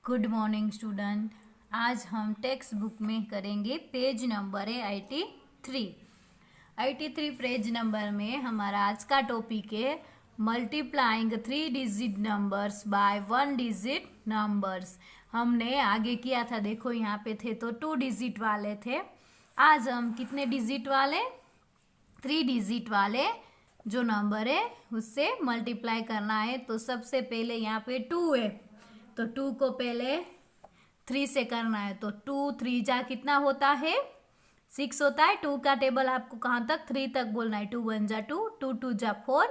Good morning student. आज हम text book में करेंगे पेज नंबर है 83 पेज नंबर में हमारा आज का टॉपिक है multiplying 3 digit numbers by 1 digit numbers. हमने आगे किया था, देखो यहाँ पे थे तो 2 डिजिट वाले थे। आज हम कितने डिजिट वाले, 3 डिजिट वाले जो नंबर है उससे मल्टीप्लाई करना है। तो सबसे पहले यहाँ पे 2 है तो 2 को पहले 3 से करना है। तो 2 3 जा कितना होता है, 6 होता है। 2 का टेबल आपको कहाँ तक, 3 तक बोलना है। 2 1 जा 2, 2 2 जा 4,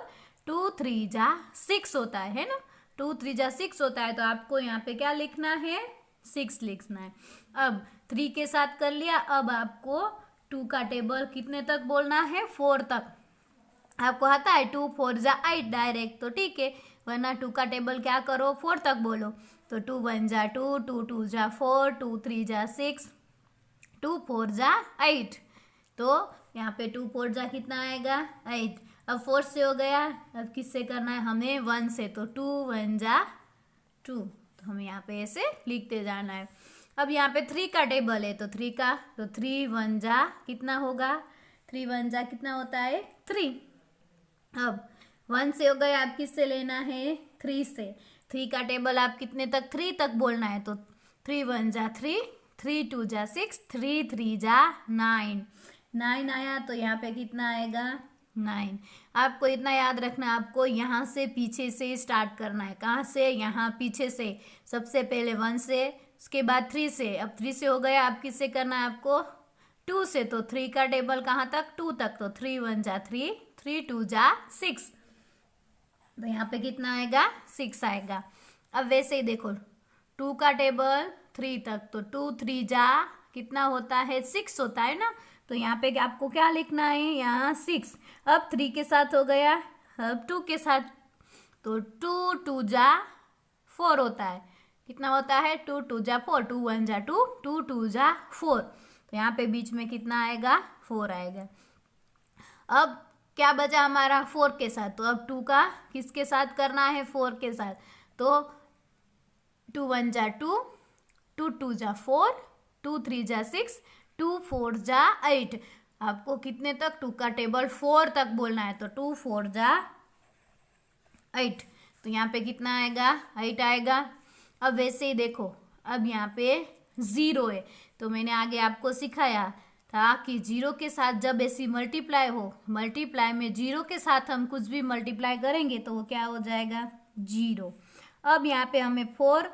2 3 जा 6 होता है ना। 2 3 जा 6 होता है तो आपको यहाँ पे क्या लिखना है, 6 लिखना है। अब 3 के साथ कर लिया, अब आपको 2 का टेबल कितने तक बोलना है, 4 तक। आपको आता है 2 4 जा 8 डायरेक्ट, तो ठीक है, वरना 2 का टेबल क्या करो, 4 तक बोलो। तो 2 1 जा 2, 2 2 जा 4, 2 3 जा 6, 2 4 जा 8। तो यहाँ पे 2 4 जा कितना आएगा, 8। अब 4 से हो गया, अब किससे करना है हमें, 1 से। तो 2 1 जा 2, तो हमें यहाँ पे ऐसे लिखते जाना है। अब यहाँ पे 3 का टेबल है तो 3 का, तो 3 1 जा कितना होगा, 3 1 जा कितना होता है, 3। अब 1 से हो गया, आप किससे लेना है, 3 से। 3 का टेबल आप कितने तक, 3 तक बोलना है। तो 3 1 जा 3, 3 2 जा 6, 3 3 जा 9, 9 आया तो यहाँ पे कितना आएगा, 9। आपको इतना याद रखना, आपको यहाँ से पीछे से स्टार्ट करना है। कहाँ से, यहाँ पीछे से। सबसे पहले 1 से, उसके बाद 3 से। अब 3 से हो गया, आप किससे करना है, आपको 2 से। तो 3 का टेबल कहाँ तक, 2 तक। तो 3 1 जा 3, 3 2 जा 6, तो यहाँ पे कितना आएगा, 6 आएगा। अब वैसे ही देखो 2 का टेबल 3 तक, तो 2 3 जा कितना होता है, 6 होता है ना। तो यहाँ पे आपको क्या लिखना है, यहाँ 6। अब 3 के साथ हो गया, अब 2 के साथ, तो 2 2 जा 4 होता है। कितना होता है, 2 2 जा 4, 2 1 जा 2, 2 2 जा 4। तो यहाँ पे बीच में कितना आएगा, 4 आएगा। अब क्या बचा हमारा, 4 के साथ। तो अब 2 का किसके साथ करना है, 4 के साथ। तो 2 1 जा 2, 2 2 जा 4, 2 3 जा 6, 2 4 जा 8। आपको कितने तक, 2 का टेबल 4 तक बोलना है। तो 2 4 जा 8, तो यहाँ पे कितना आएगा, 8 आएगा। अब वैसे ही देखो, अब यहाँ पे 0 है तो मैंने आगे आपको सिखाया था कि 0 के साथ जब ऐसी मल्टीप्लाई हो, मल्टीप्लाई में 0 के साथ हम कुछ भी मल्टीप्लाई करेंगे तो वो क्या हो जाएगा, 0। अब यहाँ पे हमें 4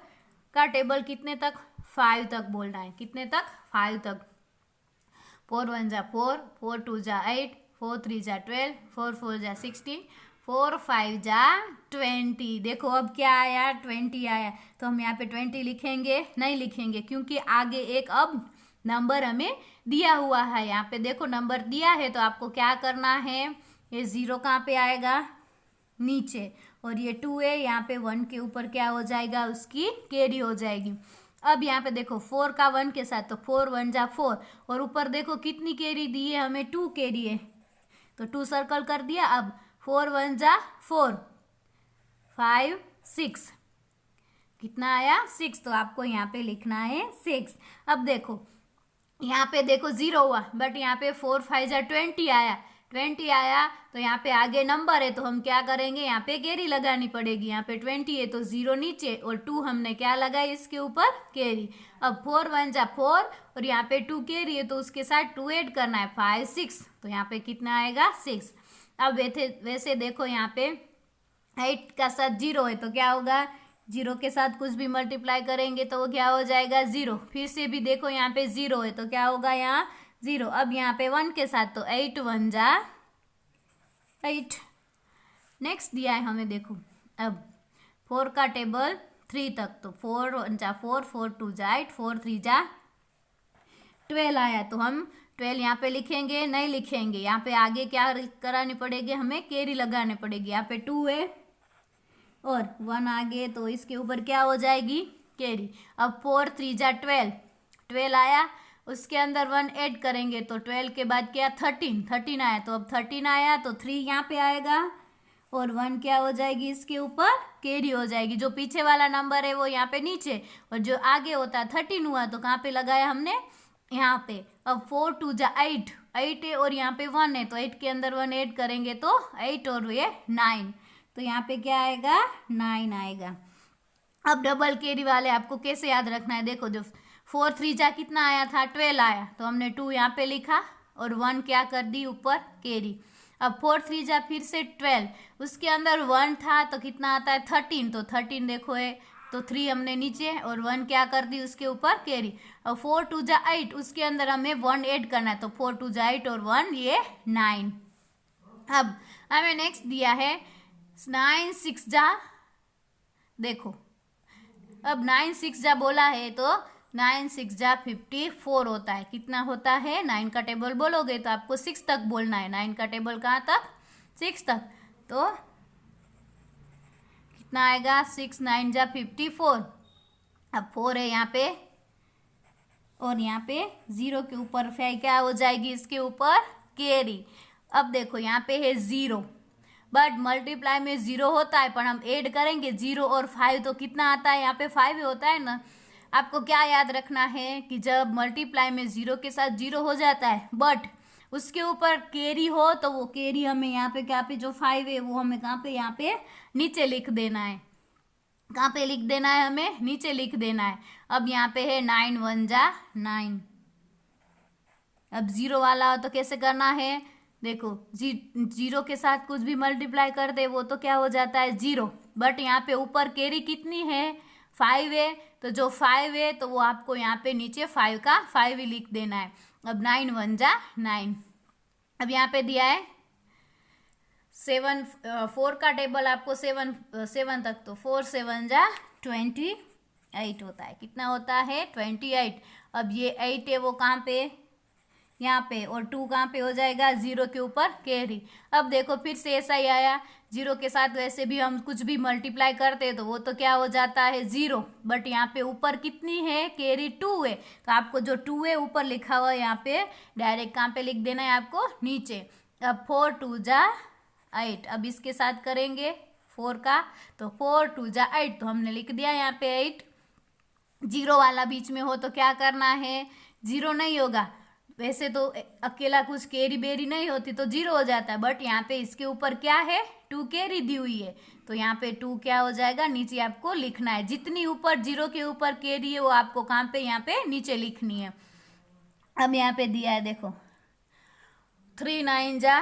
का टेबल कितने तक, 5 तक बोलना है। कितने तक, 5 तक। 4 1 जा 4, 4 2 जा 8, 4 3 जा 12, 4 4 जा 16, 4 5 जा 20। देखो अब क्या आया, 20 आया। तो हम यहाँ पे 20 लिखेंगे, नहीं लिखेंगे, क्योंकि आगे एक अब नंबर हमें दिया हुआ है। यहाँ पे देखो नंबर दिया है तो आपको क्या करना है, ये 0 कहाँ पे आएगा, नीचे, और ये 2 है, यहाँ पे 1 के ऊपर क्या हो जाएगा, उसकी कैरी हो जाएगी। अब यहाँ पे देखो 4 का 1 के साथ, तो 4 1 जा 4, और ऊपर देखो कितनी कैरी दी है हमें, 2 कैरी है, तो 2 सर्कल कर दिया। अब 4 1 जा 4, 5 6, कितना आया, 6। तो आपको यहाँ पे लिखना है 6। अब देखो यहाँ पे देखो 0 हुआ, बट यहाँ पे 4 5 जा 20 आया, 20 आया तो यहाँ पे आगे नंबर है तो हम क्या करेंगे, यहाँ पे कैरी लगानी पड़ेगी। यहाँ पे 20 है तो 0 नीचे और 2 हमने क्या लगाई इसके ऊपर, कैरी। अब 4 1 जा 4, और यहाँ पे 2 कैरी है तो उसके साथ 2 ऐड करना है, 5 6, तो यहाँ पे कितना आएगा, 6। अब वैसे देखो यहाँ पे 8 का साथ 0 है तो क्या होगा, 0 के साथ कुछ भी मल्टीप्लाई करेंगे तो वो क्या हो जाएगा, 0। फिर से भी देखो यहाँ पे 0 है तो क्या होगा, यहाँ 0। अब यहाँ पे 1 के साथ, तो 8 1 जा 8। नेक्स्ट दिया है हमें, देखो अब 4 का टेबल 3 तक, तो 4 1 जा 4, 4 2 जा 8, 4 3 जा 12 आया। तो हम 12 यहाँ पे लिखेंगे, नहीं लिखेंगे, यहाँ पे आगे क्या करानी पड़ेगी, हमें कैरी लगाने पड़ेगी। यहाँ पे 2 है और 1 आगे, तो इसके ऊपर क्या हो जाएगी, कैरी। अब 4 3 जा 12, 12 आया, उसके अंदर 1 ऐड करेंगे तो 12 के बाद क्या, 13, 13 आया। तो अब 13 आया तो 3 यहाँ पे आएगा और 1 क्या हो जाएगी इसके ऊपर, कैरी हो जाएगी। जो पीछे वाला नंबर है वो यहाँ पे नीचे, और जो आगे होता है 13 हुआ तो कहाँ पे लगाया हमने, यहाँ पे। अब 4 2 जा 8, 8 है और यहाँ पे 1 है, तो 8 के अंदर 1 ऐड करेंगे तो 8 और ये 9, तो यहाँ पे क्या आएगा, 9 आएगा। अब डबल कैरी वाले आपको कैसे याद रखना है, देखो जो 4 3 जा कितना आया था, 12 आया, तो हमने 2 यहाँ पे लिखा और 1 क्या कर दी ऊपर कैरी। अब 4 3 जा फिर से 12, उसके अंदर 1 था तो कितना आता है 13, तो 13 देखो है तो 3 हमने नीचे और 1 क्या कर दी उसके ऊपर कैरी। अब 4 2 जा 8, उसके अंदर हमें 1 ऐड करना है, तो 4 2 जा 8 और 1 ये 9। अब हमें नेक्स्ट दिया है 9 6 जा, देखो अब 9 6 जा बोला है तो 9 6 जा 54 होता है। कितना होता है, 9 का टेबल बोलोगे तो आपको 6 तक बोलना है। 9 का टेबल कहाँ तक, 6 तक, तो कितना आएगा, 6 9 जा 54। अब 4 है यहाँ पे और यहाँ पे 0 के ऊपर क्या हो जाएगी, इसके ऊपर कैरी। अब देखो यहाँ पे है 0, बट मल्टीप्लाई में 0 होता है, पर हम ऐड करेंगे 0 और 5 तो कितना आता है, यहाँ पे 5 होता है ना। आपको क्या याद रखना है कि जब मल्टीप्लाई में 0 के साथ 0 हो जाता है, बट उसके ऊपर कैरी हो तो वो कैरी हमें यहाँ पे क्या पे जो 5 है वो हमें कहाँ पे, यहाँ पे नीचे लिख देना है। कहाँ पे लिख देना है, हमें नीचे लिख देना है। अब यहाँ पे है 9 1 जा 9। अब 0 वाला हो तो कैसे करना है, देखो 0 के साथ कुछ भी मल्टीप्लाई कर दे वो तो क्या हो जाता है 0, बट यहाँ पे ऊपर कैरी कितनी है, 5 है, तो जो 5 है तो वो आपको यहाँ पे नीचे 5 का 5 ही लिख देना है। अब 9 1 जा 9। अब यहाँ पे दिया है 7 4 का टेबल आपको 7 तक, तो 4 7 जा 28 होता है। कितना होता है, 28। अब ये 8 है वो कहाँ पे, यहाँ पे, और 2 कहाँ पे हो जाएगा, 0 के ऊपर कैरी। अब देखो फिर से ऐसा ही आया, 0 के साथ वैसे भी हम कुछ भी मल्टीप्लाई करते हैं तो वो तो क्या हो जाता है 0, बट यहाँ पे ऊपर कितनी है कैरी, 2 है, तो आपको जो 2 है ऊपर लिखा हुआ है यहाँ पे डायरेक्ट कहाँ पे लिख देना है आपको, नीचे। अब 4 2 जा 8, अब इसके साथ करेंगे 4 का, तो 4 2 जा 8, तो हमने लिख दिया यहाँ पे 8। 0 वाला बीच में हो तो क्या करना है, 0 नहीं होगा, वैसे तो अकेला कुछ कैरी बेरी नहीं होती तो 0 हो जाता है, बट यहाँ पे इसके ऊपर क्या है, 2 कैरी दी हुई है, तो यहाँ पे 2 क्या हो जाएगा, नीचे आपको लिखना है। जितनी ऊपर 0 के ऊपर कैरी है वो आपको कहाँ पे, यहाँ पे नीचे लिखनी है। अब यहाँ पे दिया है देखो 3 9 जा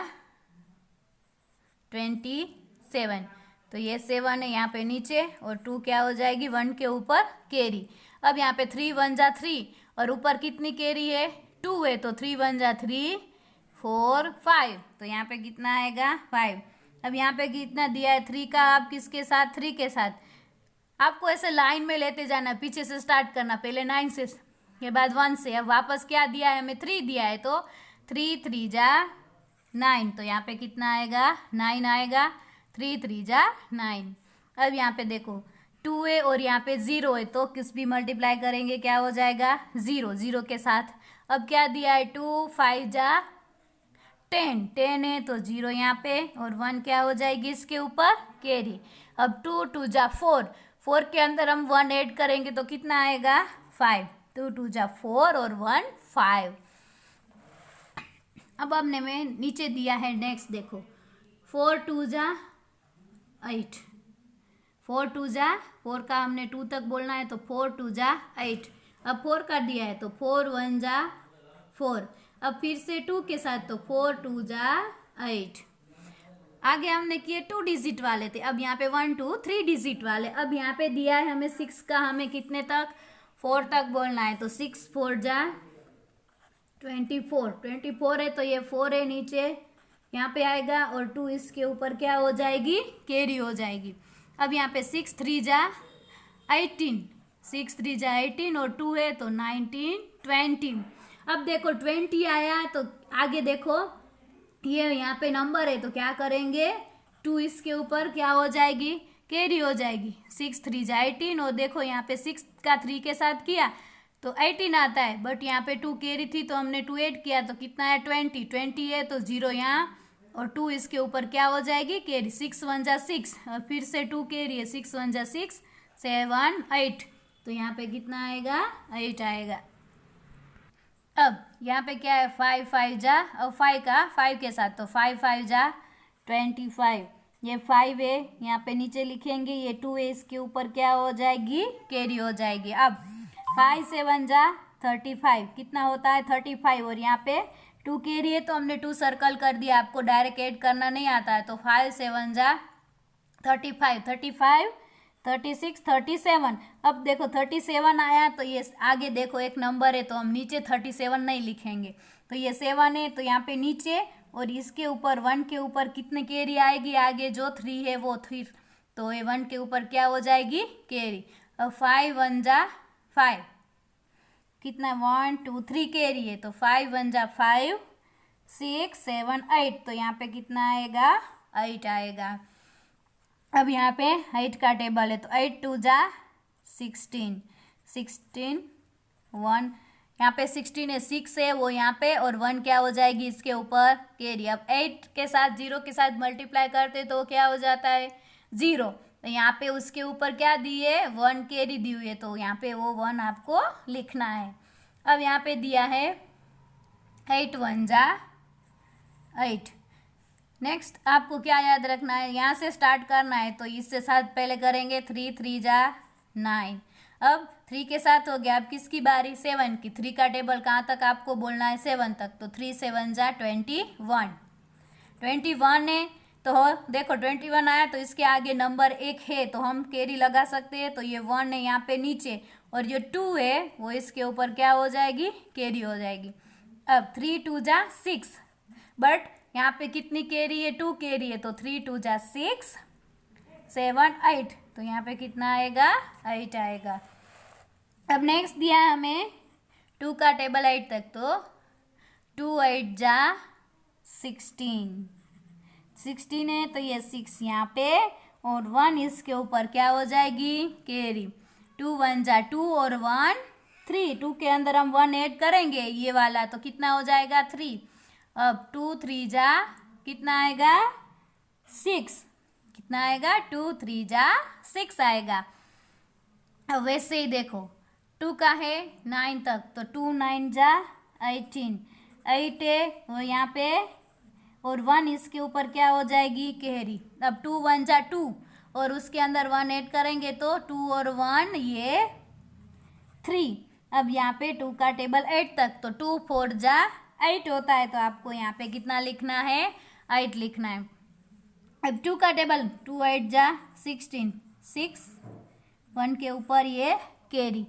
27, तो ये 7 है यहाँ पे नीचे, और 2 क्या हो जाएगी 1 के ऊपर कैरी। अब यहाँ पे 3 1 जा 3, और ऊपर कितनी कैरी है, 2 है, तो 3 1 जा 3 4 5, तो यहाँ पे कितना आएगा 5। अब यहाँ पे कितना दिया है 3 का, आप किसके साथ, 3 के साथ, आपको ऐसे लाइन में लेते जाना, पीछे से स्टार्ट करना, पहले 9 से के बाद 1 से। अब वापस क्या दिया है हमें, 3 दिया है, तो 3 3 जा 9, तो यहाँ पे कितना आएगा 9 आएगा, 3 3 जा 9। अब यहाँ पे देखो 2 है और यहाँ पे 0 है, तो किस भी मल्टीप्लाई करेंगे क्या हो जाएगा 0, 0 के साथ। अब क्या दिया है 2 5 जा 10, 10 है तो 0 यहाँ पे, और 1 क्या हो जाएगी इसके ऊपर कैरी। अब 2 2 जा 4, 4 के अंदर हम 1 ऐड करेंगे तो कितना आएगा 5, 2 2 जा 4 और 1 5। अब हमने में नीचे दिया है नेक्स्ट, देखो 4 2 जा 8, 4 2 जा 4 का हमने 2 तक बोलना है, तो 4 2 जा 8। अब 4 का दिया है तो 4 1 जा 4, अब फिर से 2 के साथ, तो 4 2 जा 8। आगे हमने किए 2 डिजिट वाले थे, अब यहाँ पे 1 2 3 डिजिट वाले। अब यहाँ पे दिया है हमें 6 का, हमें कितने तक, 4 तक बोलना है, तो 6 4 जा 24, 24 है तो ये 4 है नीचे यहाँ पे आएगा, और 2 इसके ऊपर क्या हो जाएगी, कैरी हो जाएगी। अब यहाँ पे 6 3 जा 18, 6 3 जा 18, और 2 है तो 19 20। अब देखो 20 आया तो आगे देखो ये यहाँ पे नंबर है तो क्या करेंगे, 2 इसके ऊपर क्या हो जाएगी, कैरी हो जाएगी। 6 3 जा 18, और देखो यहाँ पे 6 का 3 के साथ किया तो 18 आता है, बट यहाँ पे 2 कैरी थी तो हमने 2 ऐड किया तो कितना है 20, 20 है तो 0 यहाँ और 2 इसके ऊपर क्या हो जाएगी, कैरी। 6 1 जा 6 और फिर से 2 कैरी है, 6 1 जा 6 7 8, तो यहाँ पे कितना आएगा, 8 आएगा। अब यहाँ पे क्या है, 5 5 जा, और 5 के साथ, तो 5 5 जा 25, ये 5 है, यहाँ पे नीचे लिखेंगे, ये 2 है, इसके ऊपर क्या हो जाएगी, कैरी हो जाएगी। अब 5 7 जा 35, कितना होता है 35, और यहाँ पे 2 कैरी है तो हमने 2 सर्कल कर दिया, आपको डायरेक्ट ऐड करना नहीं आता है, तो 5 7 जा 35 35 36 37। अब देखो 37 आया, तो ये आगे देखो एक नंबर है, तो हम नीचे 37 नहीं लिखेंगे, तो ये 7 है तो यहाँ पे नीचे, और इसके ऊपर 1 के ऊपर कितने कैरी आएगी, आगे जो 3 है वो 3, तो ये 1 के ऊपर क्या हो जाएगी, कैरी। अब 5 1 जा 5, कितना 1 2 3 कैरी है, तो 5 1 जा 5 6 7 8, तो यहाँ पे कितना आएगा, 8 आएगा। अब यहाँ पे 8 का टेबल है, तो 8 2 जा 16 16 1, यहाँ पे 16 है, 6 है वो यहाँ पे, और 1 क्या हो जाएगी इसके ऊपर, कैरी। अब 8 के साथ 0 के साथ मल्टीप्लाई करते तो क्या हो जाता है, 0, तो यहाँ पे उसके ऊपर क्या दिए, 1 कैरी दी हुई है, तो यहाँ पे वो 1 आपको लिखना है। अब यहाँ पे दिया है 8 1 जा 8। नेक्स्ट आपको क्या याद रखना है, यहाँ से स्टार्ट करना है, तो इससे साथ पहले करेंगे 3 3 जा 9। अब 3 के साथ हो गया, अब किसकी बारी, 7 की। 3 का टेबल कहाँ तक आपको बोलना है, 7 तक, तो 3 7 जा 21 21 है, तो देखो 21 आया, तो इसके आगे नंबर 1 है तो हम कैरी लगा सकते हैं, तो ये 1 है यहाँ पे नीचे, और जो 2 है वो इसके ऊपर क्या हो जाएगी, कैरी हो जाएगी। अब 3 2 जा 6, बट यहाँ पे कितनी कैरी है, 2 कैरी है, तो 3 2 जा 6 7 8, तो यहाँ पे कितना आएगा, 8 आएगा। अब नेक्स्ट दिया है हमें 2 का टेबल 8 तक, तो 2 8 जा 16 16 है, तो ये 6 यहाँ पे, और 1 इसके ऊपर क्या हो जाएगी, कैरी। 2 1 जा 2 और 1 3, 2 के अंदर हम 1 ऐड करेंगे ये वाला, तो कितना हो जाएगा 3। अब 2 3 जा कितना आएगा, 6, कितना आएगा, 2 3 जा 6 आएगा। अब वैसे ही देखो 2 का है 9 तक, तो 2 9 जा 18 8 है वो यहाँ पे, और 1 इसके ऊपर क्या हो जाएगी, कैरी। अब 2 1 जा 2, और उसके अंदर 1 ऐड करेंगे, तो 2 और 1 ये 3। अब यहाँ पे 2 का टेबल 8 तक, तो 2 4 जा 8 होता है, तो आपको यहाँ पे कितना लिखना है, 8 लिखना है। अब 2 का टेबल 2 8 जा 16 6, 1 के ऊपर ये कैरी,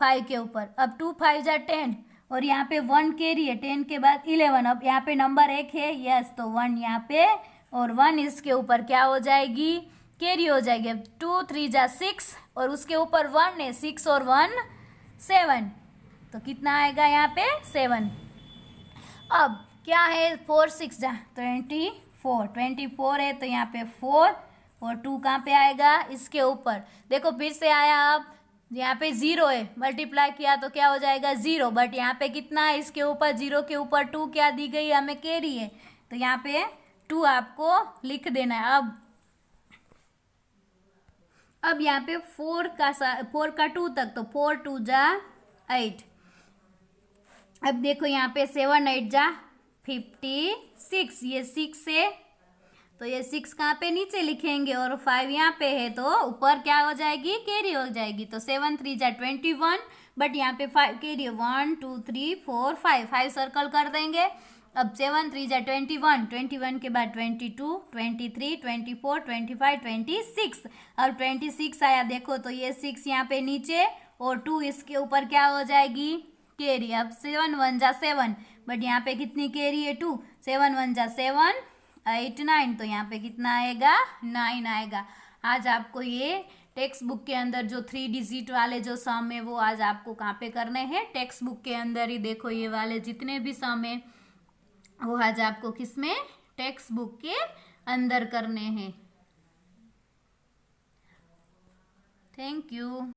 5 के ऊपर। अब 2 5 जा 10, और यहाँ पे 1 कैरी है, 10 के बाद 11। अब यहाँ पे नंबर 1 है, यस, तो 1 यहाँ पे, और 1 इसके ऊपर क्या हो जाएगी, कैरी हो जाएगी। अब 2 3 जा 6, और उसके ऊपर 1 है, 6 और 1 7, तो कितना आएगा यहाँ पे, 7। अब क्या है 4 6 जा 24 है, तो यहाँ पे 4 और 2 कहाँ पे आएगा, इसके ऊपर। देखो फिर से आया, अब यहाँ पे 0 है, मल्टीप्लाई किया तो क्या हो जाएगा 0, बट यहाँ पे कितना है, इसके ऊपर 0 के ऊपर 2 क्या दी गई हमें, कैरी है, तो यहाँ पे 2 आपको लिख देना है। अब यहाँ पे 4 का 2 तक, तो 4 2 जा 8। अब देखो यहाँ पे 7 8 जा 56, ये 6 है, तो ये 6 कहाँ पे, नीचे लिखेंगे, और 5 यहाँ पे है, तो ऊपर क्या हो जाएगी, कैरी हो जाएगी। तो 7 3 जा 21, बट यहाँ पे 5 कैरी, 1 2 3 4 5 सर्कल कर देंगे। अब 7 3 जा 21 के बाद 22 23 24 25 26। अब 26 आया, देखो तो ये 6 यहाँ पे नीचे, और 2 इसके ऊपर क्या हो जाएगी, कैरी। अब 7 1 जा 7, बट यहाँ पे कितनी कैरी है, 2, 7 1 जा 7 8 9, तो यहाँ पे कितना आएगा, 9 आएगा। आज आपको ये टेक्स्ट बुक के अंदर जो 3 डिजिट वाले जो सम है वो आज आपको कहाँ पे करने हैं, टेक्स्ट बुक के अंदर ही। देखो ये वाले जितने भी सम है वो आज आपको किसमें, टेक्स्ट बुक के अंदर करने हैं। Thank you.